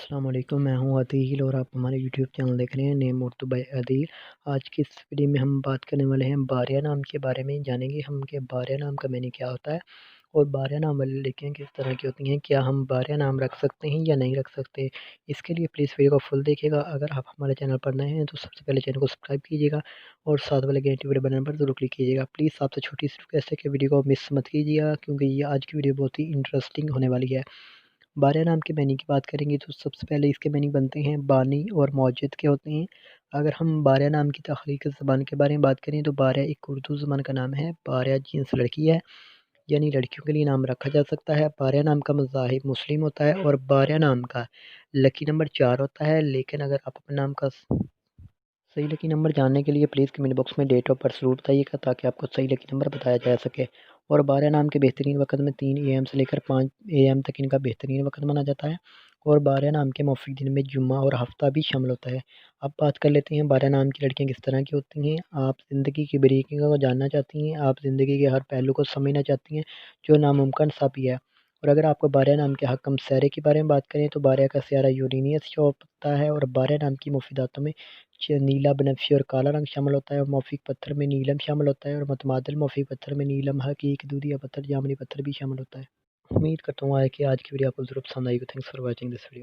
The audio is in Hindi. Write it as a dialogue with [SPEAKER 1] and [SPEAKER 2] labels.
[SPEAKER 1] अस्सलाम वालेकुम, मैं हूँ अदील और आप हमारे यूट्यूब चैनल देख रहे हैं नेम उर्दू बाय अदील। आज की इस वीडियो में हम बात करने वाले हैं बारिया नाम के बारे में। जानेंगे हम कि बारिया नाम का मीनिंग क्या होता है और बारिया नाम वाली लड़कियाँ किस तरह की होती हैं। क्या हम बारिया नाम रख सकते हैं या नहीं रख सकते? इसके लिए प्लीज़ वीडियो को फुल देखिएगा। अगर आप हमारे चैनल पर नए हैं तो सबसे पहले चैनल को सब्सक्राइब कीजिएगा और साथ वाले घंटी बटन बटन पर ज़रूर क्लिक कीजिएगा। प्लीज़ आपसे छोटी सी रिक्वेस्ट है कि वीडियो को मिस मत कीजिएगा, क्योंकि ये आज की वीडियो बहुत ही इंटरेस्टिंग होने वाली है। बारिया नाम के मीनिंग की बात करेंगे तो सबसे पहले इसके मीनिंग बनते हैं बानी और मौजूद के होते हैं। अगर हम बारिया नाम की तख्लीकी ज़बान के बारे में बात करें तो बारिया एक उर्दू ज़बान का नाम है। बारिया जिन्स लड़की है, यानी लड़कियों के लिए नाम रखा जा सकता है। बारिया नाम का मज़ाहिर मुस्लिम होता है और बारिया नाम का लकी नंबर 4 होता है। लेकिन अगर आप अपने नाम का सही लकी नंबर जानने के लिए प्लीज़ कमेंट बॉक्स में डेट ऑफ बर्थ ज़रूर बताइएगा, ताकि आपको सही लकी नंबर बताया जा सके। और बारह नाम के बेहतरीन वक़्त में 3 AM से लेकर 5 AM तक इनका बेहतरीन वक़्त माना जाता है। और बारह नाम के मौफिक दिन में जुम्मा और हफ़्ता भी शामिल होता है। अब बात कर लेते हैं बारह नाम की लड़कियाँ किस तरह की होती हैं। आप ज़िंदगी की बारीकियों को जानना चाहती हैं, आप ज़िंदगी के हर पहलू को समझना चाहती हैं जो नामुमकिन सा भी है। और अगर आपको बारह नाम के हकम सियारे के बारे में बात करें तो बारह का सियारा यूरेनियस शो होता है। और बारह नाम की मुफीदातों में नीला, बनफशी और काला रंग शामिल होता है। और मौफिक पत्थर में नीलम शामिल होता है और मुतमादिल मौफिक पत्थर में नीलम, हकीक, दूधिया पत्थर, जामुनी पत्थर भी शामिल होता है। उम्मीद करता हूँ कि आज की वीडियो आपको ज़रूर पसंद आएगी। Thanks for watching this video.